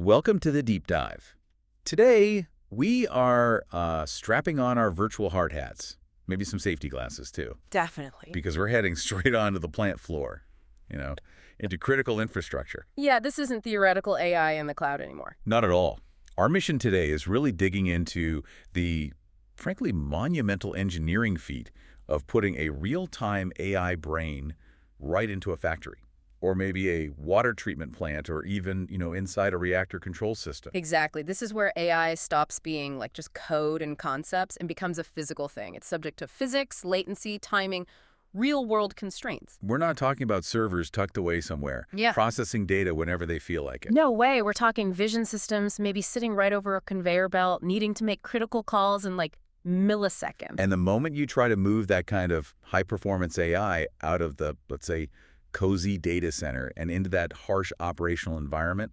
Welcome to the deep dive. Today, we are strapping on our virtual hard hats, maybe some safety glasses too, Definitely. because we're heading straight onto the plant floor, into critical infrastructure. Yeah, this isn't theoretical AI in the cloud anymore. Not at all. Our mission today is really digging into the, frankly, monumental engineering feat of putting a real-time AI brain right into a factory, or maybe a water treatment plant, or even, inside a reactor control system. Exactly. This is where AI stops being like just code and concepts and becomes a physical thing. It's subject to physics, latency, timing, real-world constraints. We're not talking about servers tucked away somewhere, Yeah. processing data whenever they feel like it. No way. We're talking vision systems, maybe sitting right over a conveyor belt, needing to make critical calls in like milliseconds. And the moment you try to move that kind of high-performance AI out of the, let's say, cozy data center and into that harsh operational environment,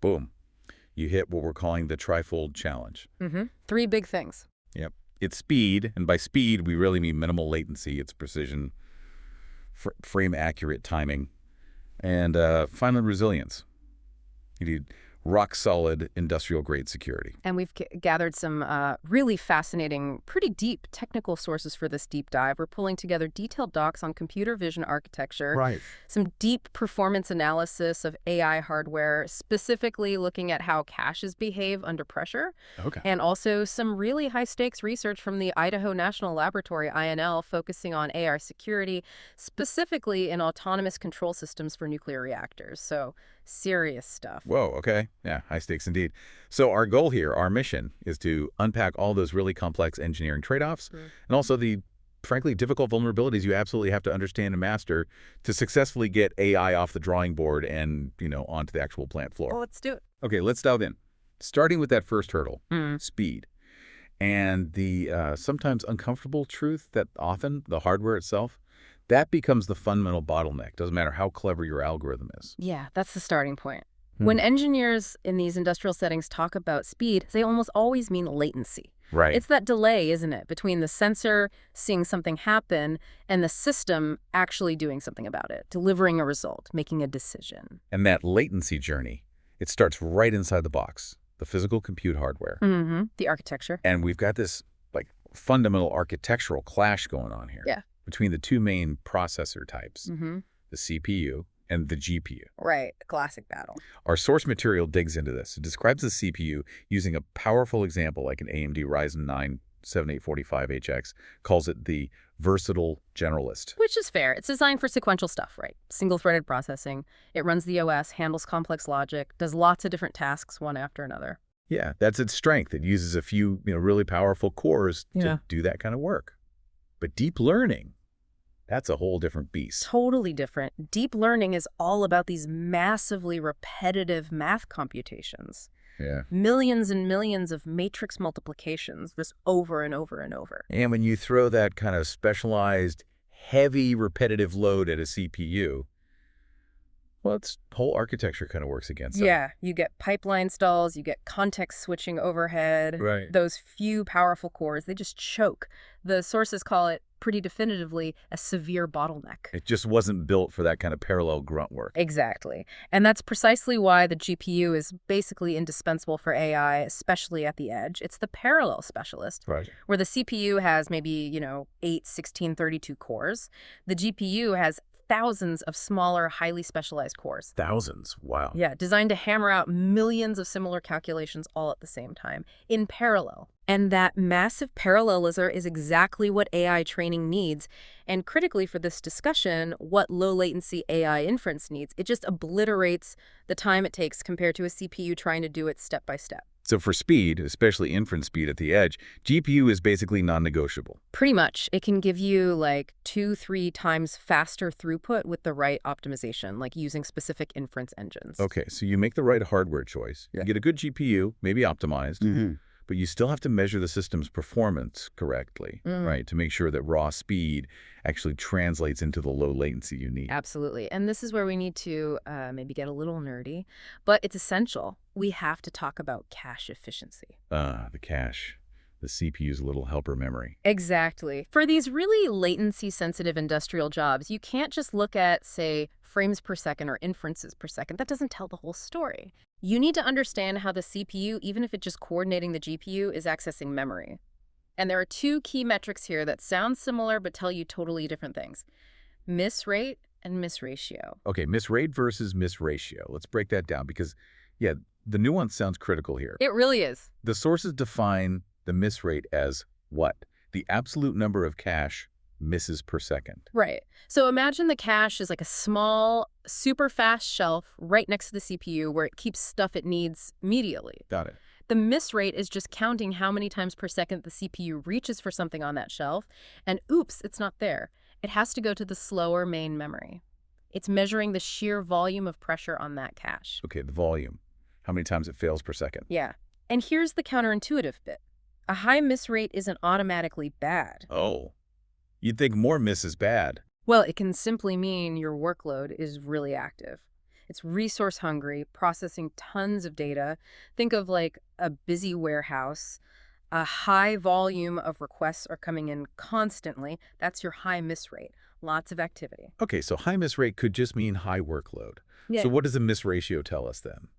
boom, you hit what we're calling the trifold challenge. Three big things. Yep. It's speed, and by speed, we really mean minimal latency. It's precision, frame-accurate timing, and finally, resilience. You need rock-solid, industrial-grade security. And we've gathered some really fascinating, pretty deep technical sources for this deep dive. We're pulling together detailed docs on computer vision architecture, Right. some deep performance analysis of AI hardware, specifically looking at how caches behave under pressure, Okay. and also some really high-stakes research from the Idaho National Laboratory, INL, focusing on AI security, specifically in autonomous control systems for nuclear reactors. So serious stuff. Whoa, okay. Yeah, high stakes indeed. So our goal here, our mission, is to unpack all those really complex engineering trade-offs and also the, frankly, difficult vulnerabilities you absolutely have to understand and master to successfully get AI off the drawing board and, onto the actual plant floor. Well, let's do it. Okay, let's dive in. Starting with that first hurdle, speed. And the sometimes uncomfortable truth that often the hardware itself, that becomes the fundamental bottleneck. Doesn't matter how clever your algorithm is. Yeah, that's the starting point. When engineers in these industrial settings talk about speed, they almost always mean latency. Right. It's that delay, isn't it, between the sensor seeing something happen and the system actually doing something about it, delivering a result, making a decision. And that latency journey, it starts right inside the box, the physical compute hardware. The architecture. And we've got this fundamental architectural clash going on here. Yeah. Between the two main processor types, the CPU and the GPU. Right, classic battle. Our source material digs into this. It describes the CPU using a powerful example like an AMD Ryzen 9 7845HX, calls it the versatile generalist. Which is fair. It's designed for sequential stuff, right? Single-threaded processing. It runs the OS, handles complex logic, does lots of different tasks one after another. Yeah, that's its strength. It uses a few really powerful cores to do that kind of work. But deep learning, that's a whole different beast. Totally different. Deep learning is all about these massively repetitive math computations. Yeah. Millions and millions of matrix multiplications, just over and over and over. And when you throw that kind of specialized, heavy, repetitive load at a CPU, well, its whole architecture kind of works against it. Yeah, you get pipeline stalls, you get context switching overhead. Right. Those few powerful cores, they just choke. The sources call it pretty definitively a severe bottleneck. It just wasn't built for that kind of parallel grunt work. Exactly. And that's precisely why the GPU is basically indispensable for AI, especially at the edge. It's the parallel specialist, Right. where the CPU has maybe, 8 1632 cores. The GPU has thousands of smaller, highly specialized cores. Thousands. Wow. Yeah, designed to hammer out millions of similar calculations all at the same time, in parallel. And that massive parallelism is exactly what AI training needs. And critically for this discussion, what low-latency AI inference needs. It just obliterates the time it takes compared to a CPU trying to do it step by step. So for speed, especially inference speed at the edge, GPU is basically non-negotiable. Pretty much. It can give you like 2-3 times faster throughput with the right optimization, like using specific inference engines. Okay, so you make the right hardware choice. You get a good GPU, maybe optimized, but you still have to measure the system's performance correctly, right, to make sure that raw speed actually translates into the low latency you need. Absolutely. And this is where we need to maybe get a little nerdy, but it's essential. We have to talk about cache efficiency. The cache. the CPU's little helper memory. Exactly. For these really latency-sensitive industrial jobs, you can't just look at, say, frames per second or inferences per second. That doesn't tell the whole story. You need to understand how the CPU, even if it's just coordinating the GPU, is accessing memory. And there are two key metrics here that sound similar but tell you totally different things: miss rate and miss ratio. Okay, miss rate versus miss ratio. Let's break that down because, yeah, the nuance sounds critical here. It really is. The sources define the miss rate as what? The absolute number of cache misses per second. Right. So imagine the cache is like a small, super fast shelf right next to the CPU where it keeps stuff it needs immediately. Got it. The miss rate is just counting how many times per second the CPU reaches for something on that shelf, and oops, it's not there. It has to go to the slower main memory. It's measuring the sheer volume of pressure on that cache. Okay, the volume. How many times it fails per second? Yeah. And here's the counterintuitive bit. A high miss rate isn't automatically bad. Oh, you'd think more miss is bad. Well, it can simply mean your workload is really active. It's resource hungry, processing tons of data. Think of like a busy warehouse. A high volume of requests are coming in constantly. That's your high miss rate. Lots of activity. Okay, so high miss rate could just mean high workload. Yeah. So what does the miss ratio tell us then?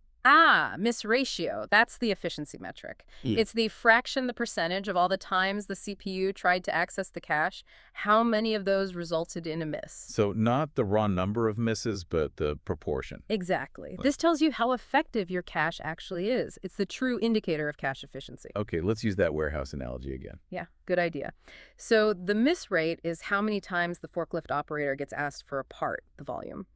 Miss ratio. That's the efficiency metric. It's the fraction, the percentage of all the times the CPU tried to access the cache. How many of those resulted in a miss? So not the raw number of misses, but the proportion. Exactly. This tells you how effective your cache actually is. It's the true indicator of cache efficiency. Okay, let's use that warehouse analogy again. Yeah, good idea. So the miss rate is how many times the forklift operator gets asked for a part, the volume.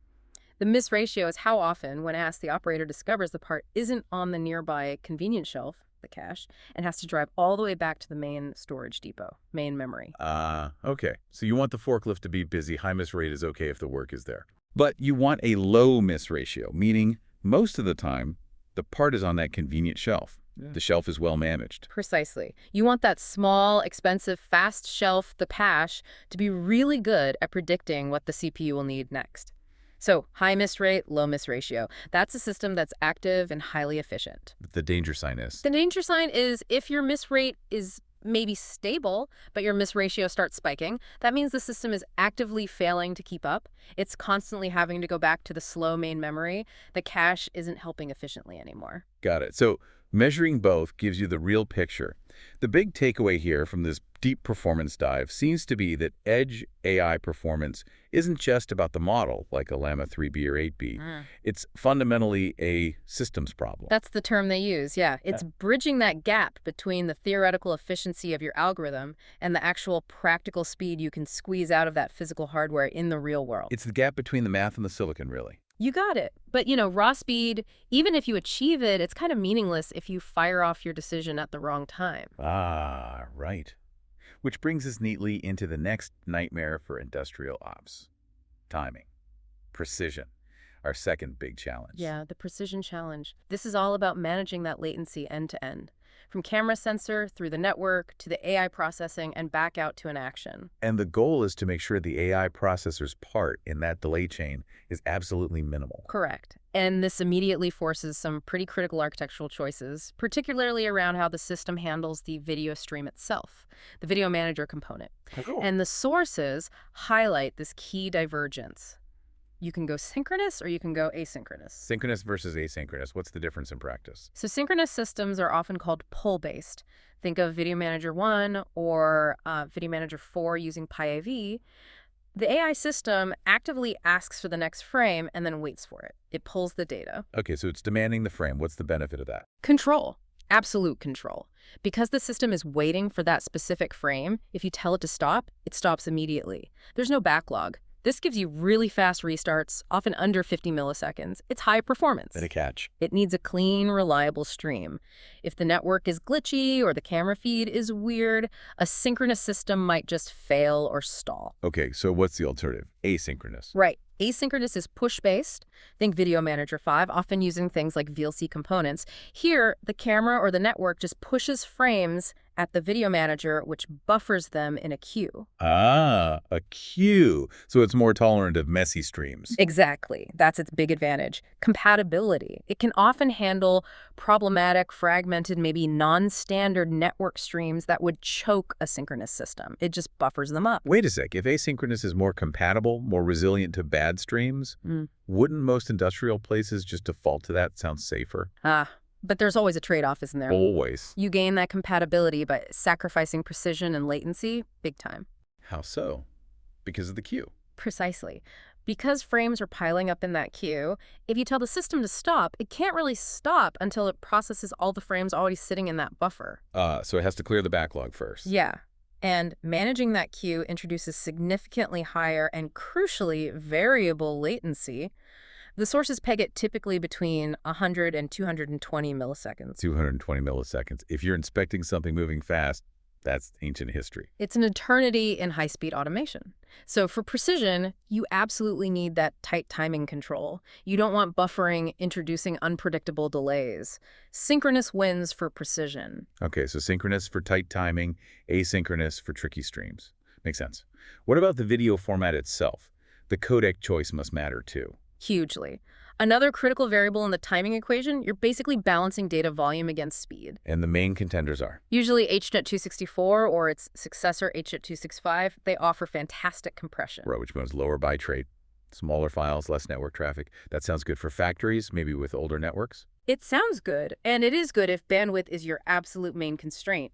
The miss ratio is how often, when asked, the operator discovers the part isn't on the nearby convenience shelf, the cache, and has to drive all the way back to the main storage depot, main memory. Okay. So you want the forklift to be busy. High miss rate is okay if the work is there. But you want a low miss ratio, meaning most of the time, the part is on that convenient shelf. Yeah. The shelf is well managed. Precisely. You want that small, expensive, fast shelf, the cache, to be really good at predicting what the CPU will need next. So high miss rate, low miss ratio. That's a system that's active and highly efficient. But the danger sign is? The danger sign is if your miss rate is maybe stable, but your miss ratio starts spiking, that means the system is actively failing to keep up. It's constantly having to go back to the slow main memory. The cache isn't helping efficiently anymore. Got it. So measuring both gives you the real picture. The big takeaway here from this deep performance dive seems to be that edge AI performance isn't just about the model, like a Llama 3B or 8B. It's fundamentally a systems problem. That's the term they use, yeah. It's bridging that gap between the theoretical efficiency of your algorithm and the actual practical speed you can squeeze out of that physical hardware in the real world. It's the gap between the math and the silicon, really. You got it. But, raw speed, even if you achieve it, it's kind of meaningless if you fire off your decision at the wrong time. Ah, right. Which brings us neatly into the next nightmare for industrial ops. Timing. Precision. Our second big challenge. Yeah, the precision challenge. This is all about managing that latency end to end. From camera sensor through the network to the AI processing and back out to an action. And the goal is to make sure the AI processor's part in that delay chain is absolutely minimal. Correct. And this immediately forces some pretty critical architectural choices, particularly around how the system handles the video stream itself, the video manager component. Cool. And the sources highlight this key divergence. You can go synchronous or you can go asynchronous. Synchronous versus asynchronous. What's the difference in practice? So synchronous systems are often called pull-based. Think of Video Manager 1 or Video Manager 4 using PyAV. The AI system actively asks for the next frame and then waits for it. It pulls the data. Okay, so it's demanding the frame. What's the benefit of that? Control. Absolute control. Because the system is waiting for that specific frame, if you tell it to stop, it stops immediately. There's no backlog. This gives you really fast restarts, often under 50 milliseconds. It's high performance. But a catch. It needs a clean, reliable stream. If the network is glitchy or the camera feed is weird, a synchronous system might just fail or stall. Okay, so what's the alternative? Asynchronous. Right. Asynchronous is push-based. Think Video Manager 5, often using things like VLC components. Here, the camera or the network just pushes frames at the video manager, which buffers them in a queue. Ah, a queue. So it's more tolerant of messy streams. Exactly. That's its big advantage. Compatibility. It can often handle problematic, fragmented, maybe non-standard network streams that would choke a synchronous system. It just buffers them up. Wait a sec. If asynchronous is more compatible, more resilient to bad streams, wouldn't most industrial places just default to that? Sounds safer. But there's always a trade-off, isn't there? Always. You gain that compatibility by sacrificing precision and latency big time. How so? Because of the queue. Precisely. Because frames are piling up in that queue, if you tell the system to stop, it can't really stop until it processes all the frames already sitting in that buffer. So it has to clear the backlog first. Yeah. And managing that queue introduces significantly higher and crucially variable latency. The sources peg it typically between 100 and 220 milliseconds. 220 milliseconds. If you're inspecting something moving fast, that's ancient history. It's an eternity in high-speed automation. So for precision, you absolutely need that tight timing control. You don't want buffering introducing unpredictable delays. Synchronous wins for precision. Okay, so synchronous for tight timing, asynchronous for tricky streams. Makes sense. What about the video format itself? The codec choice must matter too. Hugely. Another critical variable in the timing equation, you're basically balancing data volume against speed. And the main contenders are? Usually HNet-264 or its successor HNet-265, they offer fantastic compression. Right, which means lower bitrate, smaller files, less network traffic. That sounds good for factories, maybe with older networks? It sounds good, and it is good if bandwidth is your absolute main constraint.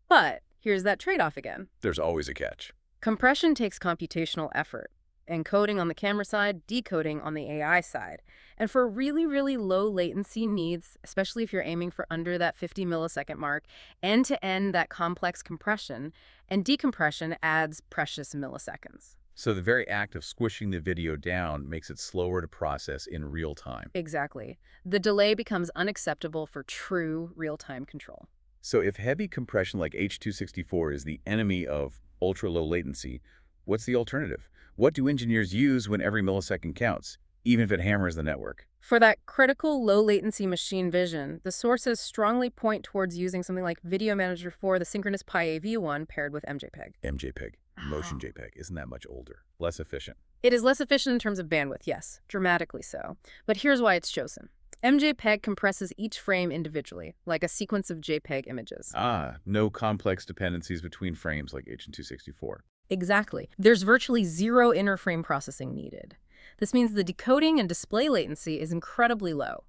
But here's that trade-off again. There's always a catch. Compression takes computational effort. Encoding on the camera side, decoding on the AI side. And for really, really low latency needs, especially if you're aiming for under that 50 millisecond mark, end-to-end that complex compression and decompression adds precious milliseconds. So the very act of squishing the video down makes it slower to process in real time. Exactly. The delay becomes unacceptable for true real-time control. So if heavy compression like H.264 is the enemy of ultra-low latency, what's the alternative? What do engineers use when every millisecond counts, even if it hammers the network? For that critical low-latency machine vision, the sources strongly point towards using something like Video Manager 4, the synchronous PyAV1, paired with MJPEG. MJPEG, motion JPEG, isn't that much older, less efficient? It is less efficient in terms of bandwidth, yes, dramatically so. But here's why it's chosen. MJPEG compresses each frame individually, like a sequence of JPEG images. No complex dependencies between frames like H.264. Exactly. There's virtually zero interframe processing needed. This means the decoding and display latency is incredibly low.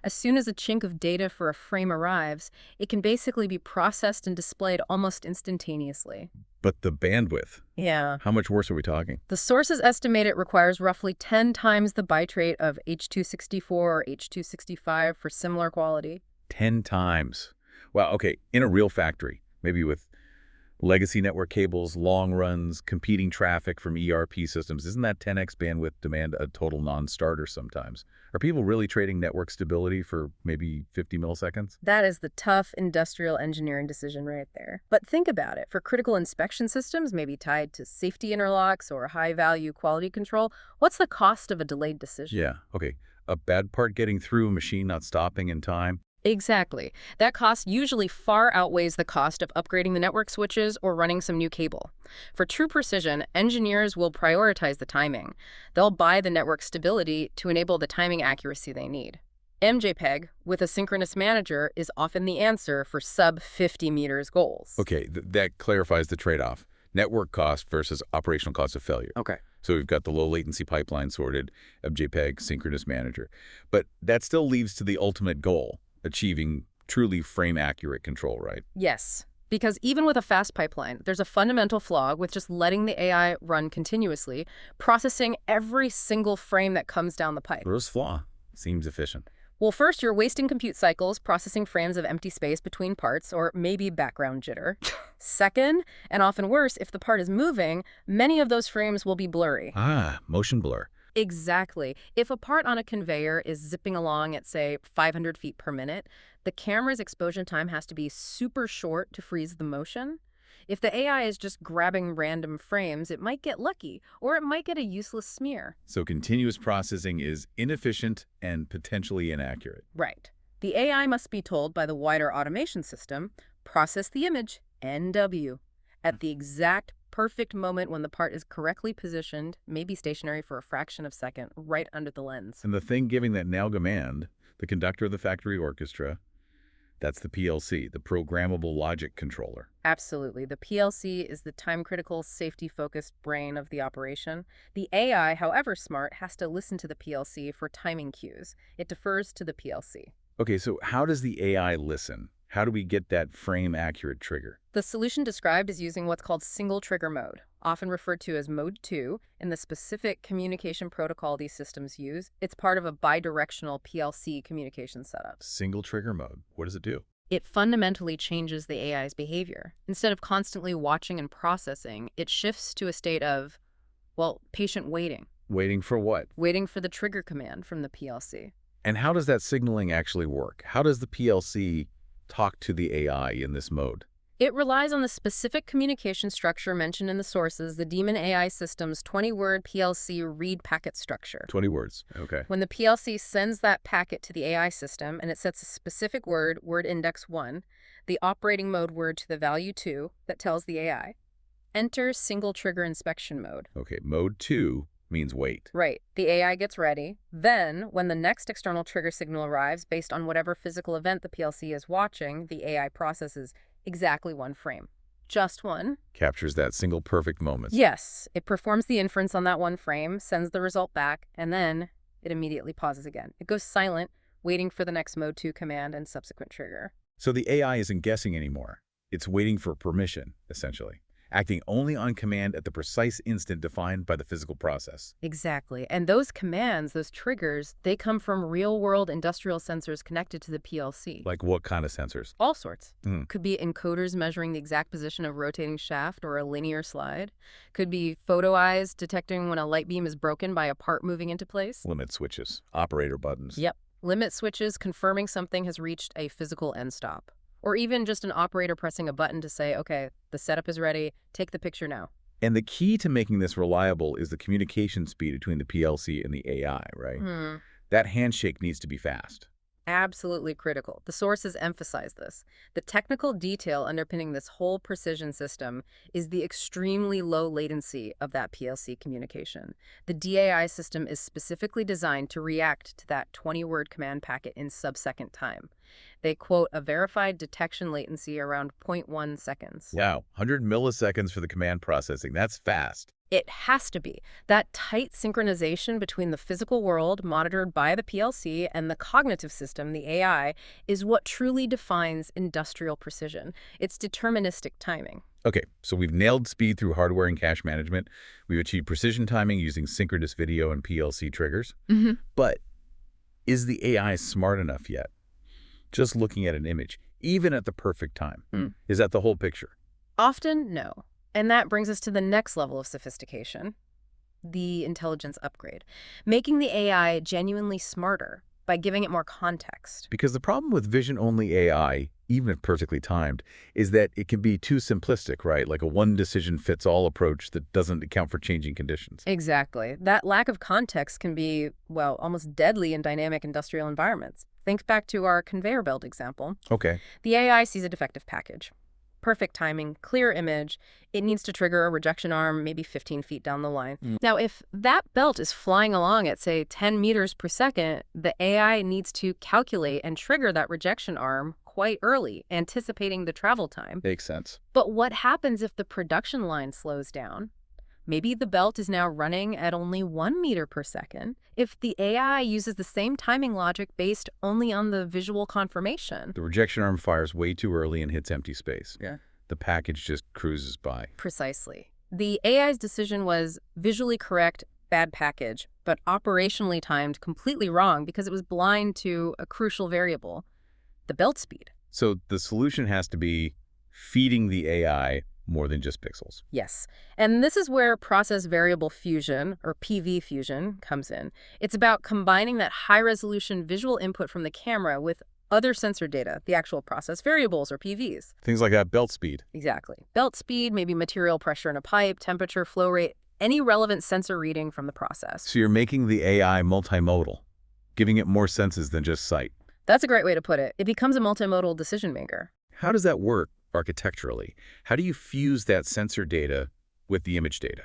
As soon as a chink of data for a frame arrives, it can basically be processed and displayed almost instantaneously. But the bandwidth? Yeah. How much worse are we talking? The sources estimate it requires roughly 10 times the bitrate of H.264 or H.265 for similar quality. 10 times. Wow, okay, in a real factory, maybe with legacy network cables, long runs, competing traffic from ERP systems, isn't that 10x bandwidth demand a total non-starter sometimes? Are people really trading network stability for maybe 50 milliseconds? That is the tough industrial engineering decision right there. But think about it. For critical inspection systems, maybe tied to safety interlocks or high-value quality control, what's the cost of a delayed decision? Yeah, okay. A bad part getting through, a machine not stopping in time. Exactly. That cost usually far outweighs the cost of upgrading the network switches or running some new cable. For true precision, engineers will prioritize the timing. They'll buy the network stability to enable the timing accuracy they need. MJPEG, with a synchronous manager, is often the answer for sub-50 meters goals. Okay, that clarifies the trade-off. Network cost versus operational cost of failure. Okay. So we've got the low latency pipeline sorted, MJPEG, synchronous manager. But that still leaves to the ultimate goal, achieving truly frame-accurate control, right? Yes, because even with a fast pipeline, there's a fundamental flaw with just letting the AI run continuously, processing every single frame that comes down the pipe. Where's flaw? Seems efficient. Well, first, you're wasting compute cycles processing frames of empty space between parts, or maybe background jitter. Second, and often worse, if the part is moving, many of those frames will be blurry. Motion blur. Exactly. If a part on a conveyor is zipping along at, say, 500 feet per minute, the camera's exposure time has to be super short to freeze the motion. If the AI is just grabbing random frames, it might get lucky, or it might get a useless smear. So continuous processing is inefficient and potentially inaccurate. Right. The AI must be told by the wider automation system, Process the image, NW, at the exact perfect moment when the part is correctly positioned, maybe stationary for a fraction of a second, right under the lens. And the thing giving that now command, the conductor of the factory orchestra, that's the PLC, the programmable logic controller. Absolutely. The PLC is the time-critical, safety-focused brain of the operation. The AI, however smart, has to listen to the PLC for timing cues. It defers to the PLC. Okay, so how does the AI listen? How do we get that frame-accurate trigger? The solution described is using what's called single trigger mode, often referred to as mode 2, in the specific communication protocol these systems use. It's part of a bidirectional PLC communication setup. Single trigger mode. What does it do? It fundamentally changes the AI's behavior. Instead of constantly watching and processing, it shifts to a state of, well, patient waiting. Waiting for what? Waiting for the trigger command from the PLC. And how does that signaling actually work? How does the PLC talk to the AI in this mode? It relies on the specific communication structure mentioned in the sources, the Daemon AI system's 20-word PLC read packet structure. 20 words. Okay. When the PLC sends that packet to the AI system and it sets a specific word, word index 1, the operating mode word to the value 2 that tells the AI, enter single trigger inspection mode. Okay, mode 2 means wait. Right. The AI gets ready. Then, when the next external trigger signal arrives, based on whatever physical event the PLC is watching, the AI processes exactly one frame. Just one. Captures that single perfect moment. Yes. It performs the inference on that one frame, sends the result back, and then it immediately pauses again. It goes silent, waiting for the next mode 2 command and subsequent trigger. So the AI isn't guessing anymore. It's waiting for permission, essentially, acting only on command at the precise instant defined by the physical process. Exactly. And those commands, those triggers, they come from real-world industrial sensors connected to the PLC. Like what kind of sensors? All sorts. Mm. Could be encoders measuring the exact position of a rotating shaft or a linear slide. Could be photo eyes detecting when a light beam is broken by a part moving into place. Limit switches, operator buttons. Yep. Limit switches confirming something has reached a physical end stop. Or even just an operator pressing a button to say, okay, the setup is ready, take the picture now. And the key to making this reliable is the communication speed between the PLC and the AI, right? That handshake needs to be fast. Absolutely critical. The sources emphasize this. The technical detail underpinning this whole precision system is the extremely low latency of that PLC communication. The DAI system is specifically designed to react to that 20-word command packet in sub-second time. They quote a verified detection latency around 0.1 seconds. Wow, 100 milliseconds for the command processing. That's fast. It has to be. That tight synchronization between the physical world monitored by the PLC and the cognitive system, the AI, is what truly defines industrial precision. It's deterministic timing. Okay, so we've nailed speed through hardware and cache management. We've achieved precision timing using synchronous video and PLC triggers. But is the AI smart enough yet? Just looking at an image, even at the perfect time. Is that the whole picture? Often, no. And that brings us to the next level of sophistication, the intelligence upgrade, making the AI genuinely smarter by giving it more context. Because the problem with vision-only AI, even if perfectly timed, is that it can be too simplistic, right? Like a one-decision-fits-all approach that doesn't account for changing conditions. Exactly. That lack of context can be, well, almost deadly in dynamic industrial environments. Think back to our conveyor belt example. Okay. The AI sees a defective package. Perfect timing, clear image. It needs to trigger a rejection arm maybe 15 feet down the line. Now, if that belt is flying along at, say, 10 meters per second, the AI needs to calculate and trigger that rejection arm quite early, anticipating the travel time. Makes sense. But what happens if the production line slows down? Maybe the belt is now running at only 1 meter per second. If the AI uses the same timing logic based only on the visual confirmation. The rejection arm fires way too early and hits empty space. Yeah. The package just cruises by. Precisely. The AI's decision was visually correct, bad package, but operationally timed completely wrong because it was blind to a crucial variable, the belt speed. So the solution has to be feeding the AI more than just pixels. Yes. And this is where process variable fusion, or PV fusion, comes in. It's about combining that high-resolution visual input from the camera with other sensor data, the actual process variables, or PVs. Things like that belt speed. Exactly. Belt speed, maybe material pressure in a pipe, temperature, flow rate, any relevant sensor reading from the process. So you're making the AI multimodal, giving it more senses than just sight. That's a great way to put it. It becomes a multimodal decision maker. How does that work architecturally? How do you fuse that sensor data with the image data?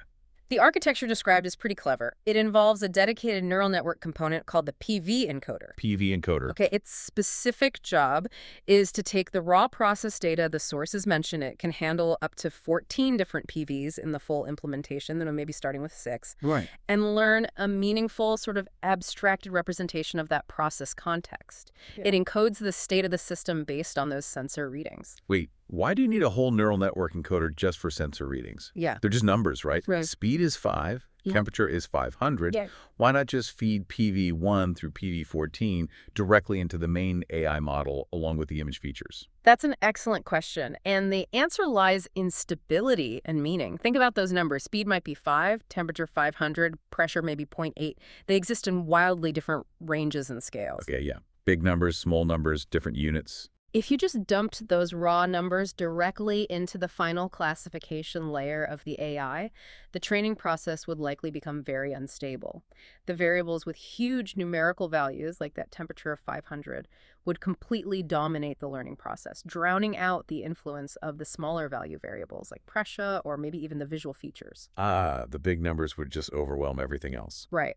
The architecture described is pretty clever. It involves a dedicated neural network component called the PV encoder. PV encoder. Okay, its specific job is to take the raw process data, the sources mentioned, it can handle up to 14 different PVs in the full implementation, maybe starting with 6, Right. and learn a meaningful sort of abstracted representation of that process context. Yeah. It encodes the state of the system based on those sensor readings. Wait, why do you need a whole neural network encoder just for sensor readings? Yeah. They're just numbers, right? Right. Speed is 5, Yeah. temperature is 500. Yeah. Why not just feed PV1 through PV14 directly into the main AI model along with the image features? That's an excellent question, and the answer lies in stability and meaning. Think about those numbers. Speed might be 5, temperature 500, pressure maybe 0.8. They exist in wildly different ranges and scales. Okay, yeah. Big numbers, small numbers, different units. If you just dumped those raw numbers directly into the final classification layer of the AI, the training process would likely become very unstable. The variables with huge numerical values, like that temperature of 500, would completely dominate the learning process, drowning out the influence of the smaller value variables like pressure or maybe even the visual features. Ah, the big numbers would just overwhelm everything else. Right.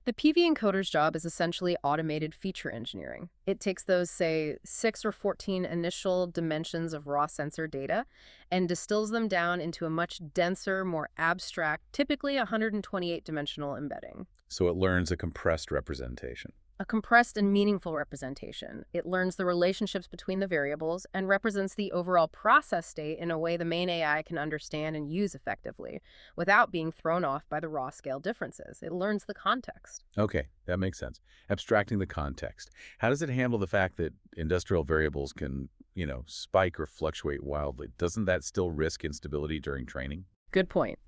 The PV encoder's job is essentially automated feature engineering. It takes those, say, 6 or 14 initial dimensions of raw sensor data and distills them down into a much denser, more abstract, typically 128-dimensional embedding. So it learns a compressed representation. A compressed and meaningful representation. It learns the relationships between the variables and represents the overall process state in a way the main AI can understand and use effectively, without being thrown off by the raw scale differences. It learns the context. Okay, that makes sense. Abstracting the context. How does it handle the fact that industrial variables can, spike or fluctuate wildly? Doesn't that still risk instability during training? Good point.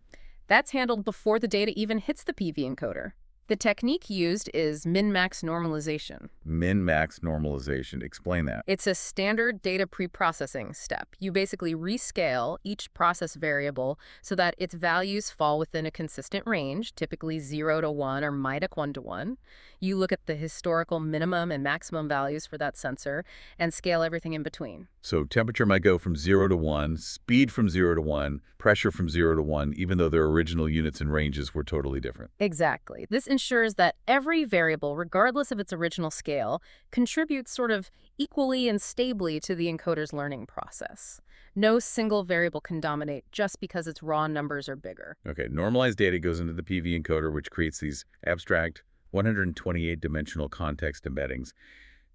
That's handled before the data even hits the PV encoder. The technique used is min-max normalization. Min-max normalization. Explain that. It's a standard data pre-processing step. You basically rescale each process variable so that its values fall within a consistent range, typically 0 to 1 or MIDOC 1 to 1. You look at the historical minimum and maximum values for that sensor and scale everything in between. So temperature might go from 0 to 1, speed from 0 to 1, pressure from 0 to 1, even though their original units and ranges were totally different. Exactly. This ensures that every variable, regardless of its original scale, contributes sort of equally and stably to the encoder's learning process. No single variable can dominate just because its raw numbers are bigger. Okay, normalized data goes into the PV encoder, which creates these abstract 128-dimensional context embeddings.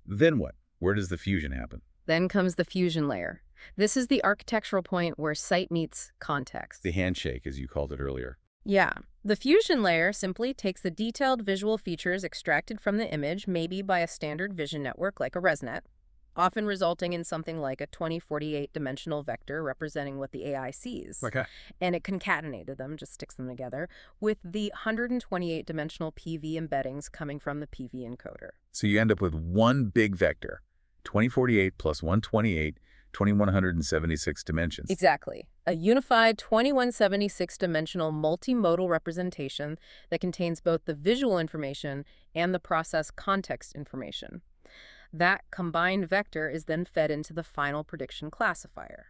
Then what? Where does the fusion happen? Then comes the fusion layer. This is the architectural point where sight meets context. The handshake, as you called it earlier. Yeah. The fusion layer simply takes the detailed visual features extracted from the image, maybe by a standard vision network like a ResNet, often resulting in something like a 2048-dimensional vector representing what the AI sees. Okay. And it concatenated them, just sticks them together, with the 128-dimensional PV embeddings coming from the PV encoder. So you end up with one big vector, 2048 plus 128, 2176 dimensions. Exactly. A unified 2176-dimensional multimodal representation that contains both the visual information and the process context information. That combined vector is then fed into the final prediction classifier.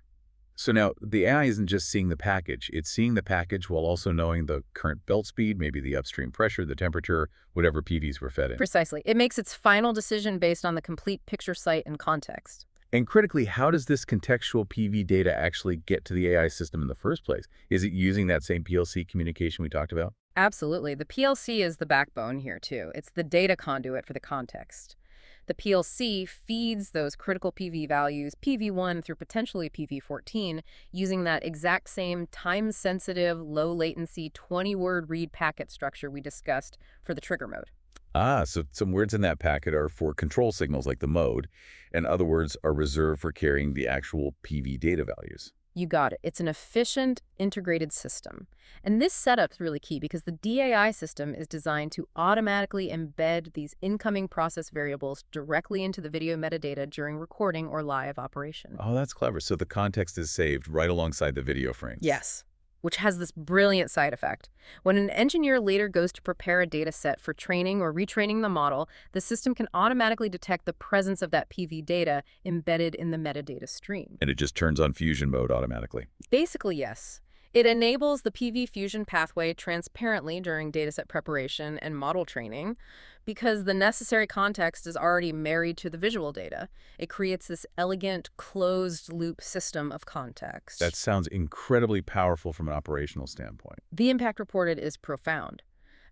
So now the AI isn't just seeing the package. It's seeing the package while also knowing the current belt speed, maybe the upstream pressure, the temperature, whatever PVs were fed in. Precisely. It makes its final decision based on the complete picture sight and context. And critically, how does this contextual PV data actually get to the AI system in the first place? Is it using that same PLC communication we talked about? Absolutely. The PLC is the backbone here, too. It's the data conduit for the context. The PLC feeds those critical PV values, PV1 through potentially PV14, using that exact same time-sensitive, low-latency 20-word read packet structure we discussed for the trigger mode. Ah, so some words in that packet are for control signals like the mode, and other words are reserved for carrying the actual PV data values. You got it. It's an efficient, integrated system. And this setup's really key because the DAI system is designed to automatically embed these incoming process variables directly into the video metadata during recording or live operation. Oh, that's clever. So the context is saved right alongside the video frames. Yes. which has this brilliant side effect. When an engineer later goes to prepare a data set for training or retraining the model, the system can automatically detect the presence of that PV data embedded in the metadata stream. And it just turns on fusion mode automatically. Basically, yes. It enables the PV fusion pathway transparently during dataset preparation and model training because the necessary context is already married to the visual data. It creates this elegant, closed-loop system of context. That sounds incredibly powerful from an operational standpoint. The impact reported is profound.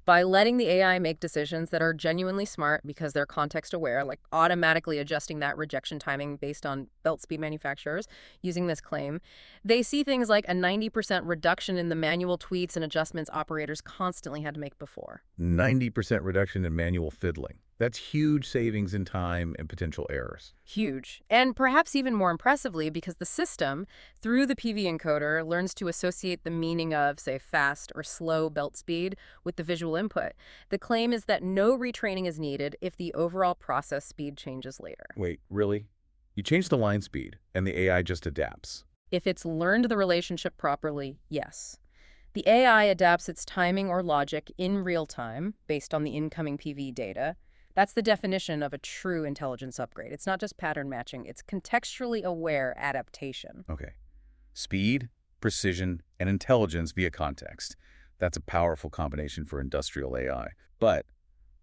By letting the AI make decisions that are genuinely smart because they're context-aware, like automatically adjusting that rejection timing based on belt speed manufacturers using this claim, they see things like a 90% reduction in the manual tweaks and adjustments operators constantly had to make before. 90% reduction in manual fiddling. That's huge savings in time and potential errors. Huge. And perhaps even more impressively, because the system, through the PV encoder, learns to associate the meaning of, say, fast or slow belt speed with the visual input. The claim is that no retraining is needed if the overall process speed changes later. Wait, really? You change the line speed, and the AI just adapts. If it's learned the relationship properly, yes. The AI adapts its timing or logic in real time based on the incoming PV data. That's the definition of a true intelligence upgrade. It's not just pattern matching, it's contextually aware adaptation. Okay. Speed, precision, and intelligence via context. That's a powerful combination for industrial AI. But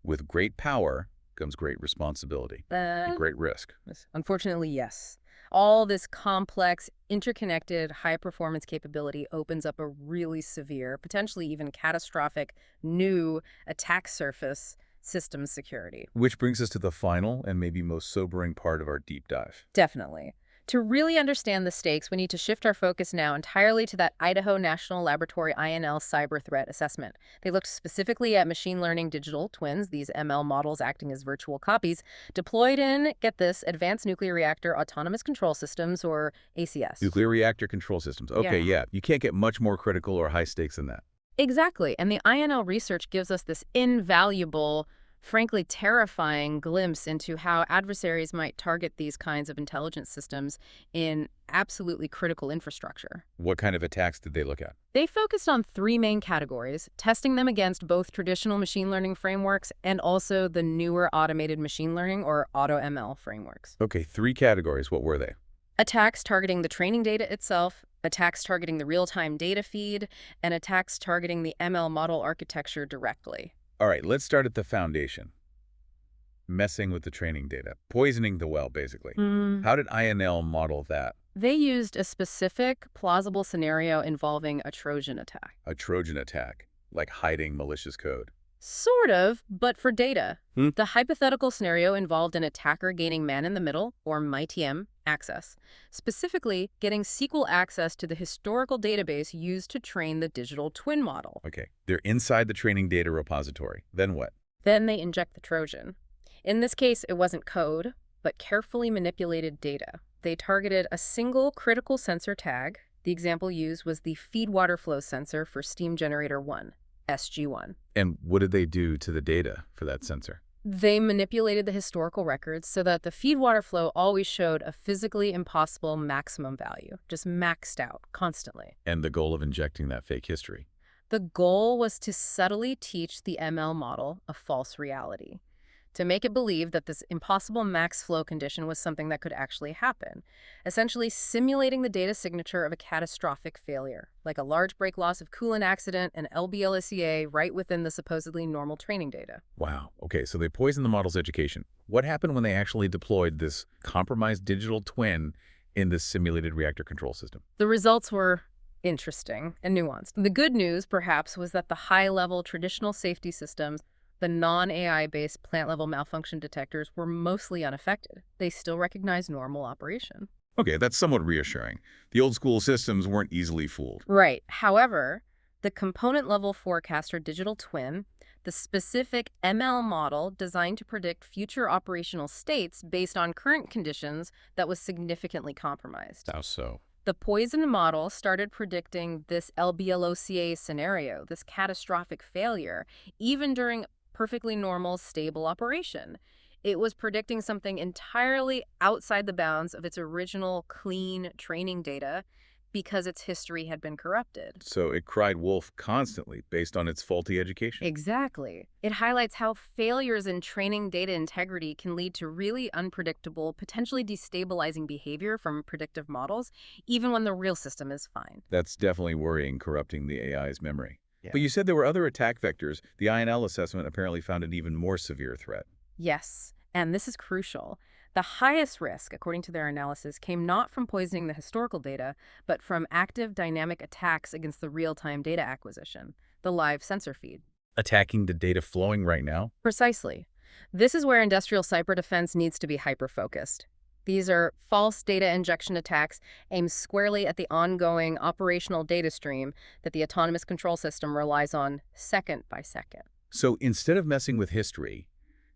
with great power comes great responsibility and great risk. Unfortunately, yes. All this complex, interconnected, high-performance capability opens up a really severe, potentially even catastrophic, new attack surface systems security. Which brings us to the final and maybe most sobering part of our deep dive. Definitely. To really understand the stakes, we need to shift our focus now entirely to that Idaho National Laboratory INL cyber threat assessment. They looked specifically at machine learning digital twins, these ML models acting as virtual copies, deployed in, get this, Advanced Nuclear Reactor Autonomous Control Systems, or ACS. Nuclear reactor control systems. Okay, yeah. You can't get much more critical or high stakes than that. Exactly. And the INL research gives us this invaluable, frankly terrifying glimpse into how adversaries might target these kinds of intelligence systems in absolutely critical infrastructure. What kind of attacks did they look at? They focused on three main categories, testing them against both traditional machine learning frameworks and also the newer automated machine learning, or AutoML, frameworks. Okay, three categories. What were they? Attacks targeting the training data itself, attacks targeting the real-time data feed, and attacks targeting the ML model architecture directly. All right, let's start at the foundation. Messing with the training data. Poisoning the well, basically. How did INL model that? They used a specific, plausible scenario involving a Trojan attack. A Trojan attack, like hiding malicious code. Sort of, but for data. The hypothetical scenario involved an attacker gaining man-in-the-middle, or MITM, access, specifically getting SQL access to the historical database used to train the digital twin model. Okay, they're inside the training data repository. Then what? Then they inject the Trojan. In this case, it wasn't code, but carefully manipulated data. They targeted a single critical sensor tag. The example used was the feed water flow sensor for steam generator 1, SG1. And what did they do to the data for that sensor? They manipulated the historical records so that the feed water flow always showed a physically impossible maximum value, just maxed out constantly. And the goal of injecting that fake history? The goal was to subtly teach the ML model a false reality, to make it believe that this impossible max flow condition was something that could actually happen, essentially simulating the data signature of a catastrophic failure, like a large break loss of coolant accident and LBLSEA right within the supposedly normal training data. Wow. Okay, so they poisoned the model's education. What happened when they actually deployed this compromised digital twin in this simulated reactor control system? The results were interesting and nuanced. The good news, perhaps, was that the high-level traditional safety systems, the non-AI-based plant-level malfunction detectors, were mostly unaffected. They still recognize normal operation. Okay, that's somewhat reassuring. The old-school systems weren't easily fooled. Right. However, the component-level forecaster digital twin, the specific ML model designed to predict future operational states based on current conditions, that was significantly compromised. How so? The poison model started predicting this LBLOCA scenario, this catastrophic failure, even during perfectly normal, stable operation. It was predicting something entirely outside the bounds of its original clean training data, because its history had been corrupted. So it cried wolf constantly based on its faulty education. Exactly. It highlights how failures in training data integrity can lead to really unpredictable, potentially destabilizing behavior from predictive models, even when the real system is fine. That's definitely worrying, corrupting the AI's memory. Yeah. But you said there were other attack vectors. The INL assessment apparently found an even more severe threat. Yes, and this is crucial. The highest risk, according to their analysis, came not from poisoning the historical data, but from active dynamic attacks against the real-time data acquisition, the live sensor feed. Attacking the data flowing right now? Precisely. This is where industrial cyber defense needs to be hyper-focused. These are false data injection attacks aimed squarely at the ongoing operational data stream that the autonomous control system relies on second by second. So instead of messing with history,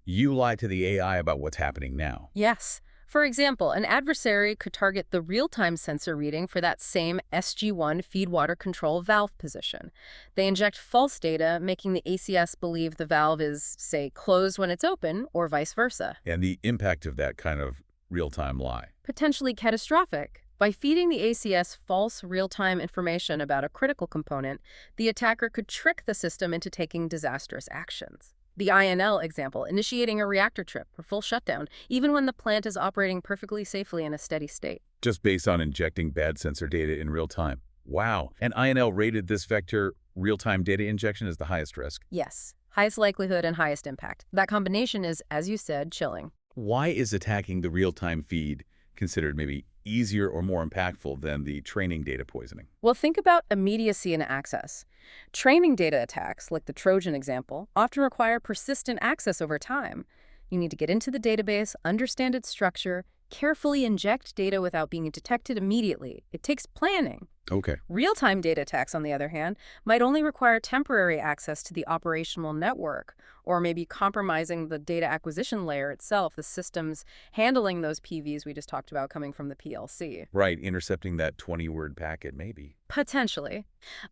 you lie to the AI about what's happening now. Yes. For example, an adversary could target the real-time sensor reading for that same SG1 feed water control valve position. They inject false data, making the ACS believe the valve is, say, closed when it's open, or vice versa. And the impact of that kind of real-time lie. Potentially catastrophic. By feeding the ACS false real-time information about a critical component, the attacker could trick the system into taking disastrous actions. The INL example, initiating a reactor trip or full shutdown, even when the plant is operating perfectly safely in a steady state. Just based on injecting bad sensor data in real time. Wow. And INL rated this vector real-time data injection as the highest risk. Yes, highest likelihood and highest impact. That combination is, as you said, chilling. Why is attacking the real-time feed considered maybe easier or more impactful than the training data poisoning? Well, think about immediacy and access. Training data attacks, like the Trojan example, often require persistent access over time. You need to get into the database, understand its structure, carefully inject data without being detected immediately. It takes planning. Okay. Real-time data attacks, on the other hand, might only require temporary access to the operational network, or maybe compromising the data acquisition layer itself, the systems handling those PVs we just talked about coming from the PLC. Right, intercepting that 20-word packet, maybe. Potentially.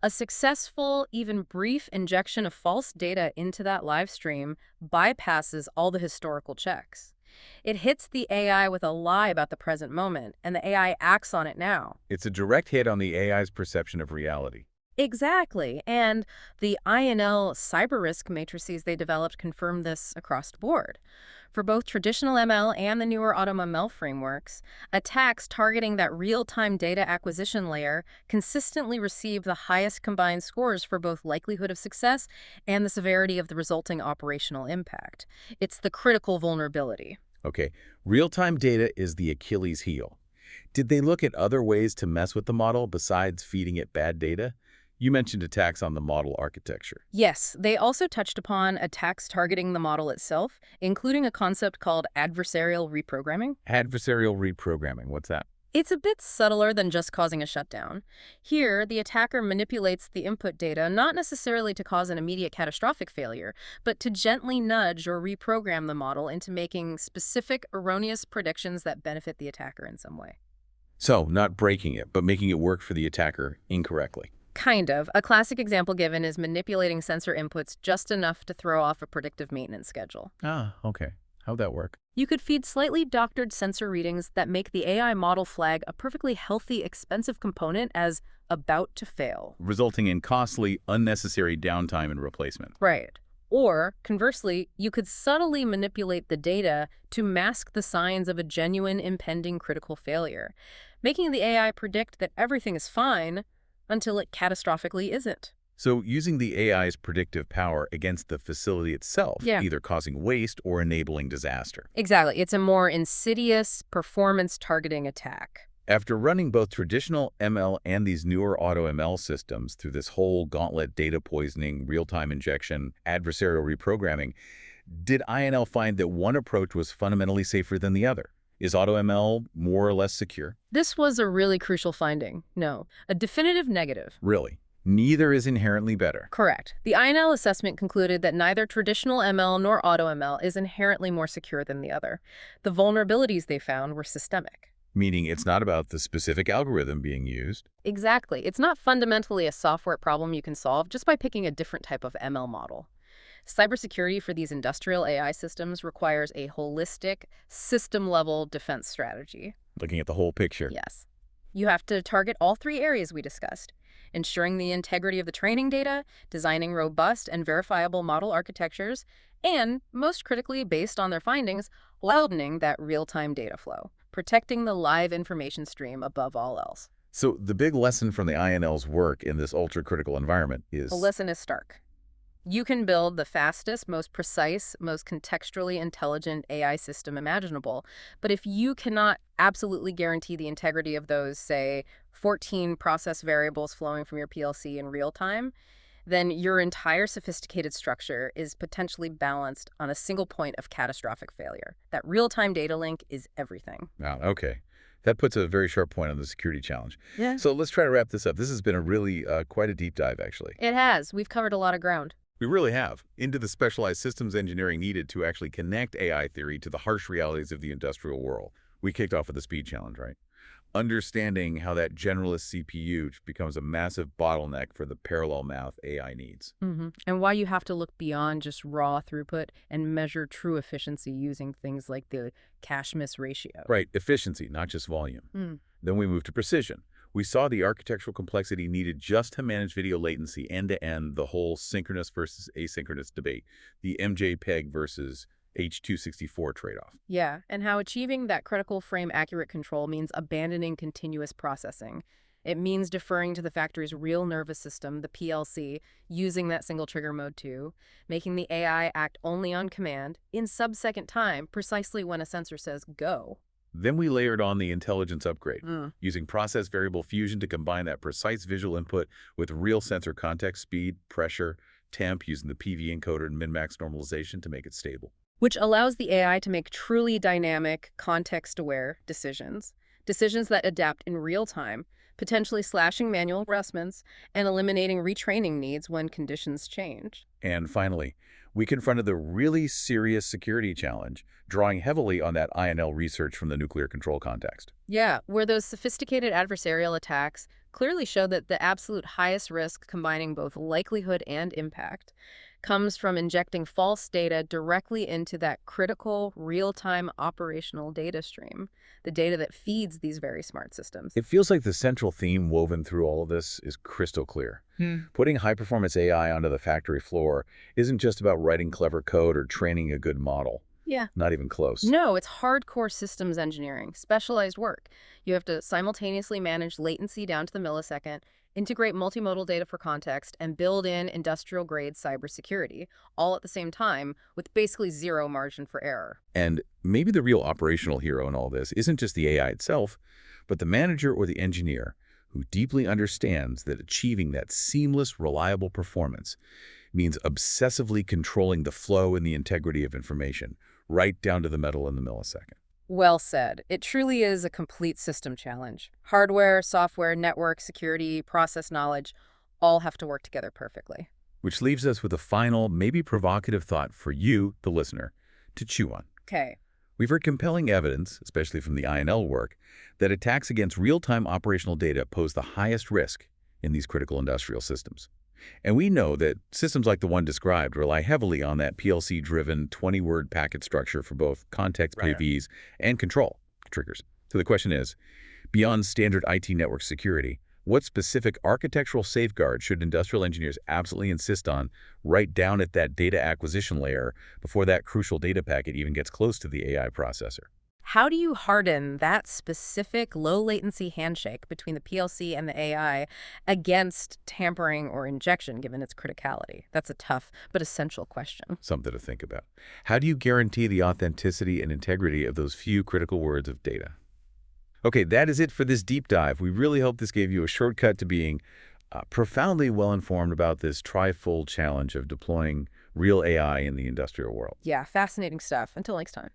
A successful, even brief injection of false data into that live stream bypasses all the historical checks. It hits the AI with a lie about the present moment, and the AI acts on it now. It's a direct hit on the AI's perception of reality. Exactly. And the INL cyber risk matrices they developed confirm this across the board. For both traditional ML and the newer AutoML frameworks, attacks targeting that real-time data acquisition layer consistently receive the highest combined scores for both likelihood of success and the severity of the resulting operational impact. It's the critical vulnerability. Okay, real-time data is the Achilles heel. Did they look at other ways to mess with the model besides feeding it bad data? You mentioned attacks on the model architecture. Yes, they also touched upon attacks targeting the model itself, including a concept called adversarial reprogramming. Adversarial reprogramming, what's that? It's a bit subtler than just causing a shutdown. Here, the attacker manipulates the input data not necessarily to cause an immediate catastrophic failure, but to gently nudge or reprogram the model into making specific erroneous predictions that benefit the attacker in some way. So, not breaking it, but making it work for the attacker incorrectly. Kind of. A classic example given is manipulating sensor inputs just enough to throw off a predictive maintenance schedule. Ah, okay. How'd that work? You could feed slightly doctored sensor readings that make the AI model flag a perfectly healthy, expensive component as about to fail. Resulting in costly, unnecessary downtime and replacement. Right. Or, conversely, you could subtly manipulate the data to mask the signs of a genuine impending critical failure, making the AI predict that everything is fine until it catastrophically isn't. So using the AI's predictive power against the facility itself, either causing waste or enabling disaster. Exactly. It's a more insidious, performance-targeting attack. After running both traditional ML and these newer AutoML systems through this whole gauntlet data poisoning, real-time injection, adversarial reprogramming, did INL find that one approach was fundamentally safer than the other? Is AutoML more or less secure? This was a really crucial finding. No, a definitive negative. Really? Neither is inherently better. Correct. The INL assessment concluded that neither traditional ML nor AutoML is inherently more secure than the other. The vulnerabilities they found were systemic. Meaning it's not about the specific algorithm being used. Exactly. It's not fundamentally a software problem you can solve just by picking a different type of ML model. Cybersecurity for these industrial AI systems requires a holistic, system-level defense strategy. Looking at the whole picture. Yes. You have to target all three areas we discussed: ensuring the integrity of the training data, designing robust and verifiable model architectures, and, most critically, based on their findings, loudening that real-time data flow, protecting the live information stream above all else. So the big lesson from the INL's work in this ultra-critical environment The is, lesson is stark. You can build the fastest, most precise, most contextually intelligent AI system imaginable, but if you cannot absolutely guarantee the integrity of those, say, 14 process variables flowing from your PLC in real time, then your entire sophisticated structure is potentially balanced on a single point of catastrophic failure. That real-time data link is everything. wow, okay. That puts a very sharp point on the security challenge. Yeah. So let's try to wrap this up. This has been a really quite a deep dive, actually. It has. We've covered a lot of ground. We really have, into the specialized systems engineering needed to actually connect AI theory to the harsh realities of the industrial world. We kicked off with the speed challenge, right? Understanding how that generalist CPU becomes a massive bottleneck for the parallel math AI needs. And why you have to look beyond just raw throughput and measure true efficiency using things like the cache-miss ratio. Right, efficiency, not just volume. Mm. Then we moved to precision. We saw the architectural complexity needed just to manage video latency end-to-end, the whole synchronous versus asynchronous debate, the MJPEG versus H.264 trade-off. Yeah, and how achieving that critical frame accurate control means abandoning continuous processing. It means deferring to the factory's real nervous system, the PLC, using that single trigger mode too, making the AI act only on command, in sub-second time, precisely when a sensor says go. Then we layered on the intelligence upgrade, Mm. using process variable fusion to combine that precise visual input with real sensor context, speed, pressure, temp, using the PV encoder and min-max normalization to make it stable. Which allows the AI to make truly dynamic, context-aware decisions. Decisions that adapt in real time, potentially slashing manual adjustments and eliminating retraining needs when conditions change. And finally, we confronted the really serious security challenge, drawing heavily on that INL research from the nuclear control context. Yeah, where those sophisticated adversarial attacks clearly show that the absolute highest risk, combining both likelihood and impact, comes from injecting false data directly into that critical, real-time operational data stream, the data that feeds these very smart systems. It feels like the central theme woven through all of this is crystal clear. Putting high-performance AI onto the factory floor isn't just about writing clever code or training a good model. Yeah. Not even close. No, it's hardcore systems engineering, specialized work. You have to simultaneously manage latency down to the millisecond, integrate multimodal data for context, and build in industrial-grade cybersecurity, all at the same time, with basically zero margin for error. And maybe the real operational hero in all this isn't just the AI itself, but the manager or the engineer who deeply understands that achieving that seamless, reliable performance means obsessively controlling the flow and the integrity of information, right down to the metal in the millisecond. Well said. It truly is a complete system challenge. Hardware, software, network, security, process knowledge, all have to work together perfectly. Which leaves us with a final, maybe provocative thought for you, the listener, to chew on. Okay. We've heard compelling evidence, especially from the INL work, that attacks against real-time operational data pose the highest risk in these critical industrial systems. And we know that systems like the one described rely heavily on that PLC-driven 20-word packet structure for both context PVs and control triggers. So the question is, beyond standard IT network security, what specific architectural safeguards should industrial engineers absolutely insist on right down at that data acquisition layer before that crucial data packet even gets close to the AI processor? How do you harden that specific low-latency handshake between the PLC and the AI against tampering or injection, given its criticality? That's a tough but essential question. Something to think about. How do you guarantee the authenticity and integrity of those few critical words of data? Okay, that is it for this deep dive. We really hope this gave you a shortcut to being profoundly well-informed about this tri-fold challenge of deploying real AI in the industrial world. Yeah, fascinating stuff. Until next time.